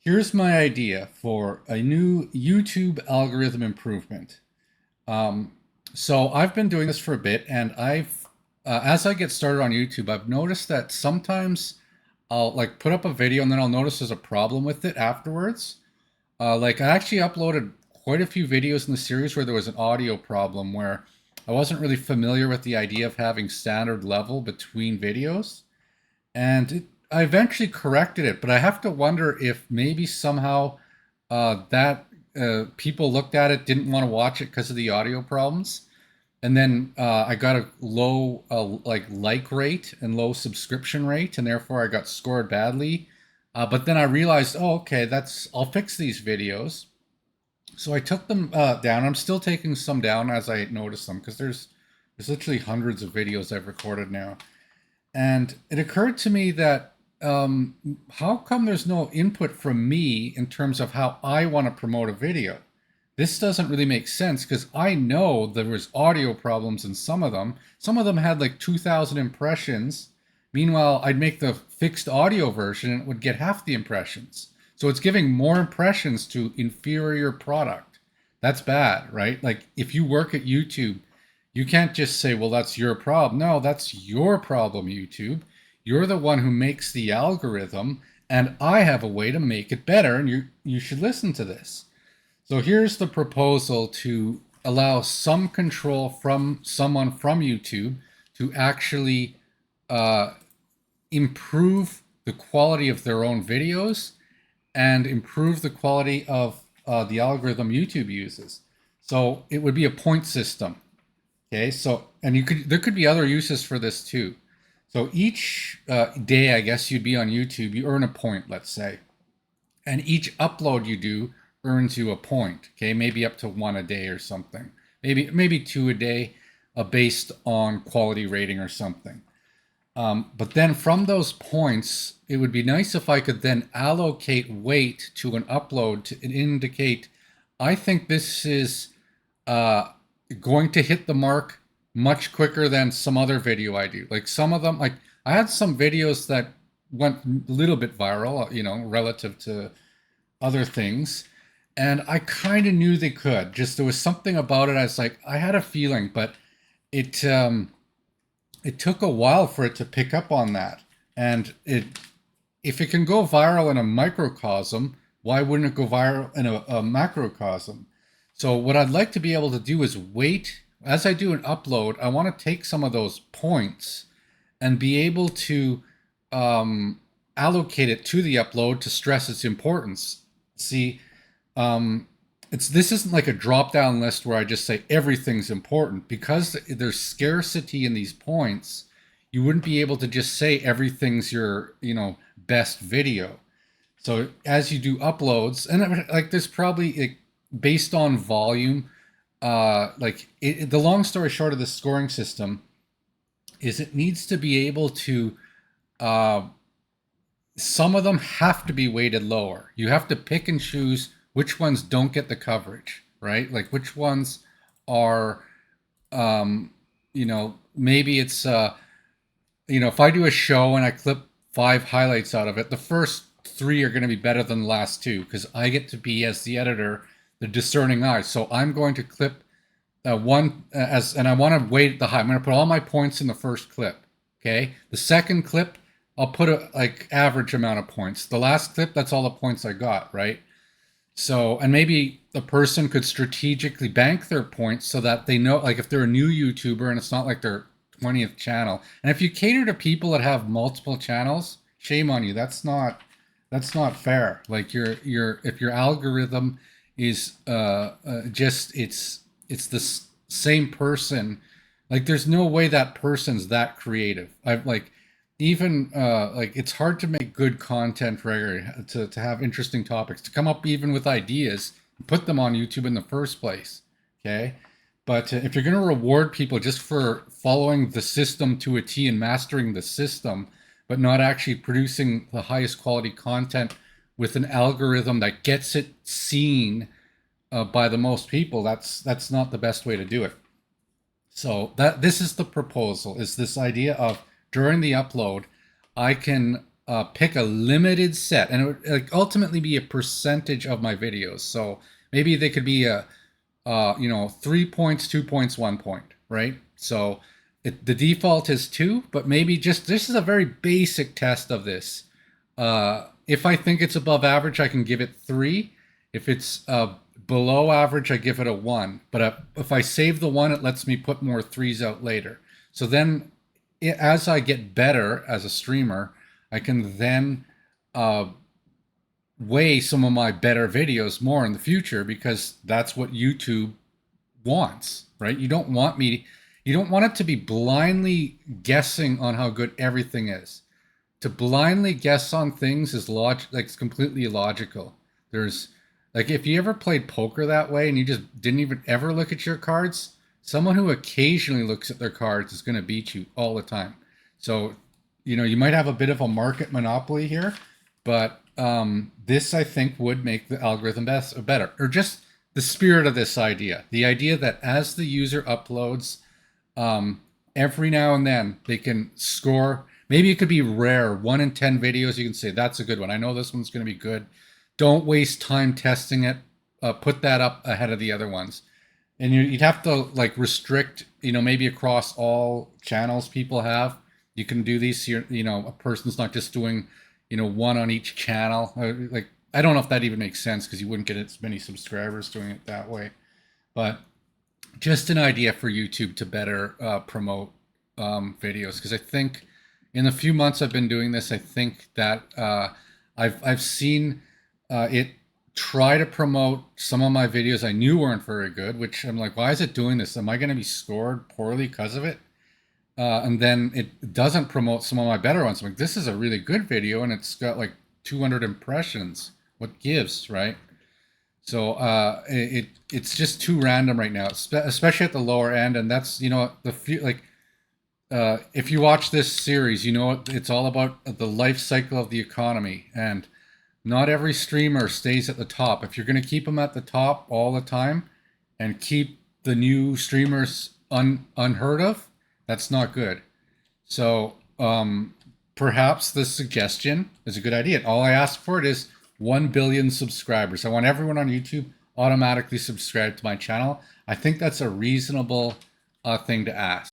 Here's my idea for a new YouTube algorithm improvement. Um, so I've been doing this for a bit, and as I get started on YouTube, I've noticed that sometimes I'll like put up a video and then I'll notice there's a problem with it afterwards. Like I actually uploaded quite a few videos in the series where there was an audio problem where I wasn't really familiar with the idea of having standard level between videos. I eventually corrected it, but I have to wonder if maybe somehow that people looked at it, didn't want to watch it because of the audio problems. And then I got a low like rate and low subscription rate, and therefore I got scored badly. But then I realized, oh, okay, I'll fix these videos. So I took them down. I'm still taking some down as I notice them because there's literally hundreds of videos I've recorded now. And it occurred to me that how come there's no input from me in terms of how I want to promote a video? This doesn't really make sense because I know there was audio problems in some of them. Some of them had like 2,000 impressions. Meanwhile, I'd make the fixed audio version and it would get half the impressions. So it's giving more impressions to inferior product. That's bad, right? Like if you work at YouTube, you can't just say, well, that's your problem. No, that's your problem, YouTube. You're the one who makes the algorithm, and I have a way to make it better, and you should listen to this. So here's the proposal to allow some control from someone from YouTube to actually uh, improve the quality of their own videos and improve the quality of the algorithm YouTube uses. So it would be a point system. Okay, so and there could be other uses for this too. So each day, I guess you'd be on YouTube, you earn a point, let's say, and each upload you do earns you a point. Okay, maybe up to one a day or something, maybe two a day, based on quality rating or something. But then from those points, it would be nice if I could then allocate weight to an upload to indicate, I think this is uh, going to hit the mark much quicker than some other video I do. Like some of them, like I had some videos that went a little bit viral, relative to other things. And I kind of knew they could. Just there was something about it. I was like, I had a feeling, but it it took a while for it to pick up on that. And if it can go viral in a microcosm, why wouldn't it go viral in a macrocosm? So what I'd like to be able to do is wait as I do an upload. I want to take some of those points and be able to allocate it to the upload to stress its importance. See, this isn't like a drop down list where I just say everything's important because there's scarcity in these points. You wouldn't be able to just say everything's your best video. So as you do uploads, and like there's probably based on volume, the long story short of the scoring system is it needs to be able to uh, some of them have to be weighted lower. You have to pick and choose which ones don't get the coverage, right? Like which ones are, maybe it's, if I do a show and I clip 5 highlights out of it, the first three are going to be better than the last two because I get to be, as the editor, the discerning eye. So I'm going to clip one and I want to weight the high. I'm going to put all my points in the first clip. Okay. The second clip, I'll put a like average amount of points. The last clip, that's all the points I got, right? So, and maybe the person could strategically bank their points so that they know, like if they're a new YouTuber and it's not like their 20th channel. And if you cater to people that have multiple channels, shame on you. That's not fair. Like if your algorithm is just it's the same person, like there's no way that person's that creative. I've like even like it's hard to make good content regularly to have interesting topics to come up even with ideas, put them on YouTube in the first place. Okay, but if you're going to reward people just for following the system to a T and mastering the system, but not actually producing the highest quality content with an algorithm that gets it seen by the most people, that's not the best way to do it. So this is the proposal: is this idea of during the upload, I can pick a limited set, and it would like ultimately be a percentage of my videos. So maybe they could be a, 3 points, 2 points, 1 point, right? So the default is 2, but maybe just this is a very basic test of this. If I think it's above average, I can give it 3. If it's below average, I give it a 1. But if I save the 1, it lets me put more 3s out later. So then, as I get better as a streamer, I can then weigh some of my better videos more in the future, because that's what YouTube wants, right? You don't want it to be blindly guessing on how good everything is. To blindly guess on things is it's completely illogical. There's like, if you ever played poker that way and you just didn't even ever look at your cards, someone who occasionally looks at their cards is going to beat you all the time. So, you might have a bit of a market monopoly here, but this, I think, would make the algorithm better, or just the spirit of this idea. The idea that as the user uploads, every now and then they can score. Maybe it could be rare. 1 in 10 videos, you can say, that's a good one. I know this one's going to be good. Don't waste time testing it. Put that up ahead of the other ones. And you'd have to like restrict, maybe across all channels people have. You can do these here, a person's not just doing, 1 on each channel. Like, I don't know if that even makes sense, because you wouldn't get as many subscribers doing it that way. But just an idea for YouTube to better promote videos, because I think in the few months I've been doing this, I think that I've seen it try to promote some of my videos I knew weren't very good, which I'm like, why is it doing this? Am I going to be scored poorly because of it? And then it doesn't promote some of my better ones. I'm like, this is a really good video, and it's got like 200 impressions. What gives, right? So it's just too random right now, especially at the lower end. And that's, if you watch this series, it's all about the life cycle of the economy, and not every streamer stays at the top. If you're going to keep them at the top all the time and keep the new streamers unheard of, that's not good. So perhaps this suggestion is a good idea. All I ask for it is 1 billion subscribers. I want everyone on YouTube automatically subscribed to my channel. I think that's a reasonable thing to ask.